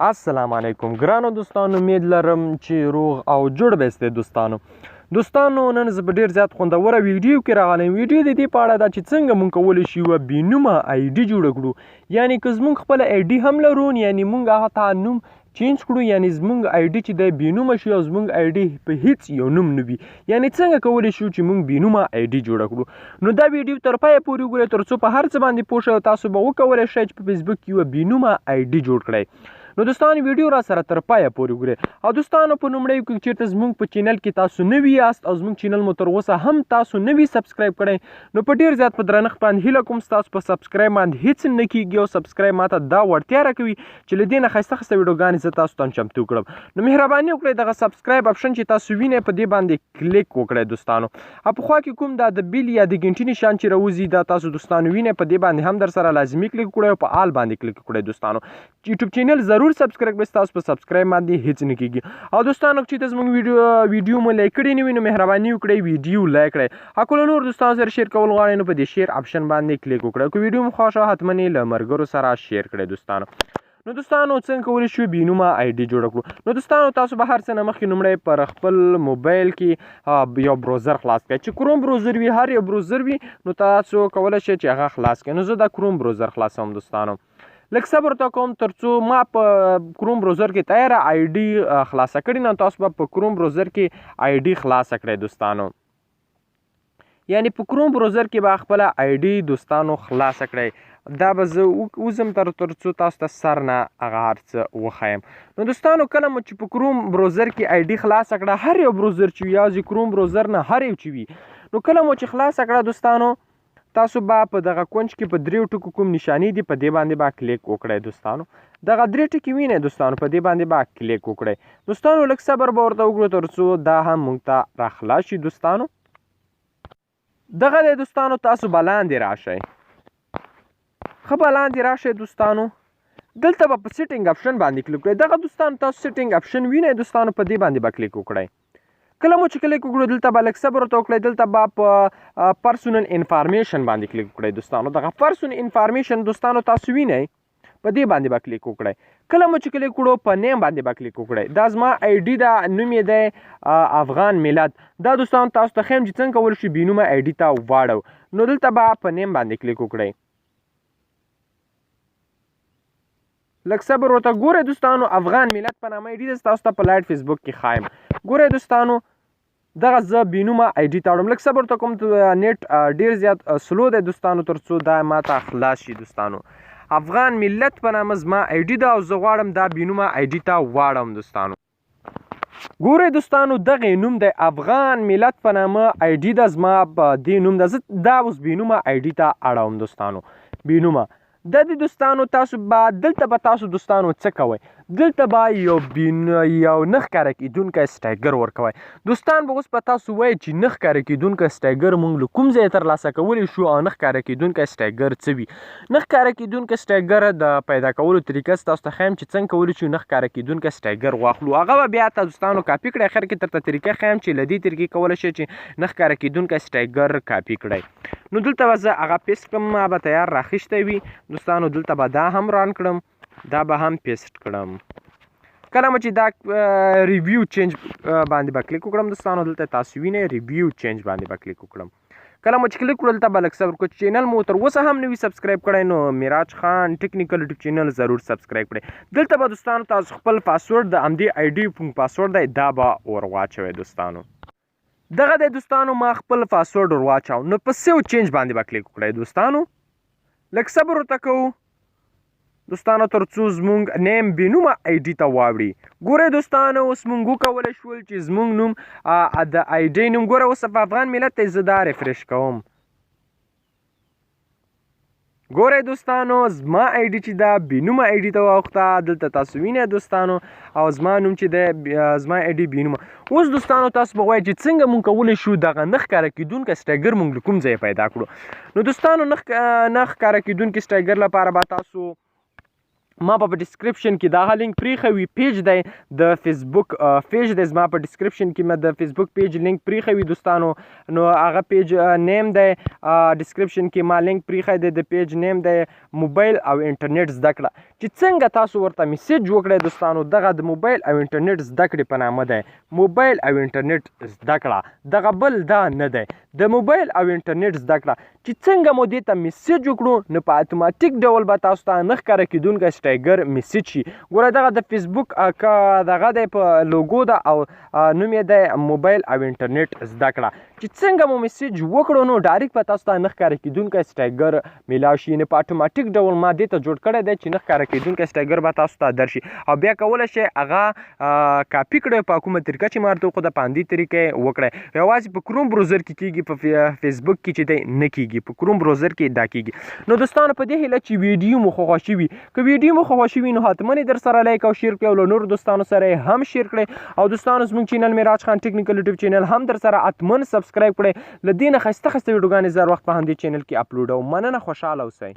السلام علیکم ګرانو دوستانو، امید لرم چې روغ او جوړ به یاستئ دوستانو نن زه په ډېر زیات خوندوره ویډیو کې راغلی یم. ویډیو د دې په اړه ده چې څنګه موږ کولی شو یوه بېنومه آی ډي جوړه کړو. یعنې که زموږ خپله آی ډي هم لرو، یعنې موږ هغه ته نوم چینج کړو، یعنې زموږ آی ډي چې دی بېنومه شي او زموږ آی ډي په هیڅ یو نوم نه وي. یعنې څنګه کولی شو چې موږ بېنومه آی ډي جوړه کړو. نو دا ویډیو تر پایه پورې وګورئ تر څو په هر څه باندې پوه شئ او تاسو به وکولی شئ چې په فیسبوک کې یوه بېنومه آی ډي جوړ کړئ. نو دوستانو ویډیو را سره تر پایه پورې وګورئ. او دوستانو په لومړیو کې چېرته زموږ په چینل کې تاسو نوي یاست او زموږ چینل مو تر اوسه هم تاسو نوي سبسکرایب کړئ، نو په ډېر زیات په درنښت باندې هیله کوم ستاسو په سبسکرایب باندې هیڅ نه کېږي او سبسکرایب ماته دا وړتیا راکوي چې له دې نه ښایسته ښایسته ویډیوګانې زه تاسو ته چمتو کړم. نو مهرباني وکړئ دغه سبسکرایب اپشن چې تاسو وینئ په دې باندې کلیک وکړئ دوستانو. او په خوا کې کوم دا د بیل یا د ګنټې نشان چې راوځي دا تاسو دوستانو وینئ، په دې باندې هم در سره لازمي کلیک وکړئ او په آل باندې کلیک وکړئ دوستانو. یوټیوب چینل ضرور سبسکرایب کړئ، تاسو په سبسکرایب باندې هیڅ نه کېږي. او دوستانو چې زموږ ویډیو مو لایک کړی نه وي نو مهرباني وکړئ ویډیو لایک کړئ. او که له نور دوستانو سره شیر کول غواړئ نو په دې شیر اپشن باندې کلیک وکړئ. که ویډیو مو خوښ شو حتما یې له ملګرو سره شیر کړئ دوستانو. نو دوستانو څنګه کولی شو بېنومه آی ډي جوړه کړو. نو دوستانو تاسو به هر څه نه مخکې لومړی پر خپل موبایل کې یو بروزر خلاص کړئ. چې کروم بروزر وي، هر یو بروزر وي نو تاسو کولی شئ چې هغه خلاص کړئ. نو زه دا کروم بروزر خلاصوم دوستانو. لږ صبر ته کوم تر څو ما په کروم بروزر کې تیاره آی ډي خلاصه کړې نه تاسو به په کروم بروزر کې آی ډي خلاصه کړئ دوستانو. یعنې په کروم بروزر کې به خپله آی ډي دوستانو خلاصه کړئ. دا به زه وځم تر څو تاسو ته سر نه هغه هر څه وښیم. نو دوستانو کله مو چې په کروم بروزر کې آی ډي خلاصه کړه، هر یو بروزر چې وي یوازې کروم بروزر نه هر یو چې وي، نو کله مو چې خلاصه کړه دوستانو تاسو به په دغه کونج کې په دریو ټکو کوم نشانې دي په دې باندې به کلیک وکړئ دوستانو. دغه درې ټکي وینئ دوستانو، په دې باندې به کلیک وکړئ دوستانو. لږ صبر به ورته وکړو تر څو دا هم موږ ته راخلاص شي دوستانو. دغه دی دوستانو، تاسو به لاندې راشئ، ښه به لاندې راشئ دوستانو. دلته به په سیټینګ اپشن باندې کلیک وکړئ. دغه دوستانو تاسو سیټینګ اپشن وینئ دوستانو، په دې باندې به کلیک وکړئ. کله مو چې کلیک وکړو دلته به لږ صبر ورته وکړئ. دلته به په پرسونل انفارمیشن باندې کلیک وکړئ دوستانو. دغه پرسونل انفارمیشن دوستانو تاسو وینئ، په دې باندې به کلیک وکړئ. کله مو چې کلیک وکړو په نیم باندې به کلیک وکړئ. دا زما آی ډي ده، نوم یې دی افغان ملت. دا دوستانو تاسو ته ښیم چې څنګه کولی شو بېنومه آی ډي ته واړو. نو دلته به په نیم باندې کلیک وکړئ. لږ صبر ورته ګورئ دوستانو. افغان ملت په نامه آی ډي ده، تاسو ته په لایټ فیسبوک کې ښایم. ګورئ دوستانو دغه زه بېنومه آی ډي ته وړم. لږ صبر ورته کوم نیټ ډېر زیات سلو دی دوستانو تر څو دا ماته خلاص شي دوستانو. افغان ملت په نامه زما آی ډي ده او زه غواړم دا بېنومه آی ډي ته واړم دوستانو. ګورئ دوستانو دغه نوم دی افغان ملت په نامه آی ډي ده، زما په دې نوم ده. زه دا اوس بېنومه آی ډي ته اړوم دوستانو. بېنومه د دې دوستانو تاسو به دلته به تاسو دوستانو څه کوئ؟ دلته به یو نه ښکاره کېدونکی سټایګر ورکوئ. دوستان به اوس په تاسو وایي چې نه ښکاره کېدونکی سټایګر موږ له کوم ځایه ترلاسه کولی شو او نه ښکاره کېدونکی سټایګر څه وي؟ نه ښکاره کېدونکی سټایګر د پیدا کولو طریقه تاسو ته ښایم چې څنګه کولی شو نه ښکاره کېدونکی سټایګر واخلو. هغه به بیا ته دوستانو کاپي کړئ. اخر کې درته طریقه ښایم چې له دې طریقې کولی شئ چې نه ښکاره کېدونکی سټایګر کاپي کړئ. نو دلته به زه هغه پیسټ کړم، ما به تیار راخیستی وي دوستانو. دلته به دا هم ران کړم، دا به هم پیسټ کړم. کله مو چې دا ریویو چینج باندې به کلیک وکړم دوستانو، دلته تاسو وینئ ریویو چینج باندې به کلیک وکړم. کله مو چې کلیک کړو دلته به لږ صبر وکړو. چینل مو تر اوسه هم نوي سبسکرایب کړی نو معراج خان ټیکنیکل یوټیوب چینل ضرور سبسکرایب کړئ. دلته به دوستانو تاسو خپل پاسورډ د همدې آی ډي کوم پاسورډ دی دا به ور واچوئ دوستانو. دغه دی دوستانو ما خپل پاسورډ ور واچاو. نو په سیو چینج باندې به کلیک وکړئ دوستانو. لږ صبر ورته کوو دوستانو تر څو زموږ نیم بېنومه آی ډي ته واوړي. ګورئ دوستانو اوس موږ وکولی شول چې زموږ نوم د آی ډي نوم ګوره اوس په افغان ملت دی، زه دا ریفرش کوم. ګورئ دوستانو زما آی ډي چې دا بېنومه آی ډي ته واوښته. دلته تاسو وینئ دوستانو او زما نوم چې دی زما آی ډي بېنومه. اوس دوستانو تاسو به وایئ چې څنګه موږ کولی شو دغه نه ښکاره کېدونکی سټایګر موږ له کوم ځایه پیدا کړو. نو دوستانو نه ښکاره کېدونکي سټایګر لپاره به تاسو ما په ډسکرپشن کې دا لینک پریښی وي پیج دی د فیسبوک پیج دی زما په ډسکرپشن کې مې د فیسبوک پیج لینک پریښی وي دوستانو نو هغه پیج نیم دی ډسکرپشن کې ما لینک پریښی دی د پیج نیم دی موبایل او انټرنیټ زده کړه چې څنګه تاسو ورته میسیج وکړئ دوستانو دغه د موبایل او انټرنیټ زده کړې په نامه دی موبایل او انټرنیټ زده کړه دغه بل دا نه دی د موبایل او انټرنیټ زده کړه چې څنګه مو دې ته میسیج وکړو نو په اتوماتیک ډول به تاسو ته نه ښکاره کېدونکی ټایګر میسیج شي ګوره دغه د فیسبوک دغه دی په لوګو ده او نوم یې دی موبایل او انټرنیټ زده کړه چې څنګه مو میسیج وکړو نو ډایرکټ به تاسو ته نه ښکاره کېدونکی سټایګر میلاو شي یعنې په اتوماتیک ډول ما دې ته جوړ کړی دی چې نه ښکاره کېدونکی سټایګر به تاسو ته درشي او بیا کولی شئ هغه کاپي کړئ په کومه طریقه چې ما درته وښوده په همدې طریقې وکړئ یوازې په کروم بروزر کې کېږي په فیسبوک کې چې دی نه کېږي په کروم بروزر کې دا کېږي نو دوستانو په دې هیله چې ویډیو مو خوښه شوي که ویډیو مو خوښه شوي نو حتما در سره لایک او شیر کړئ او له نورو دوستانو سره یې هم شیر کړئ او دوستانو زموږ چینل معراج خان ټیکنیکل یوټیوب چینل هم در سره حتما سبسکرایب کړئ له دې نه ښایسته ښایسته ویډیوګانې زر وخت په همدې چینل کې اپلوډوم مننه خوشحاله اوسئ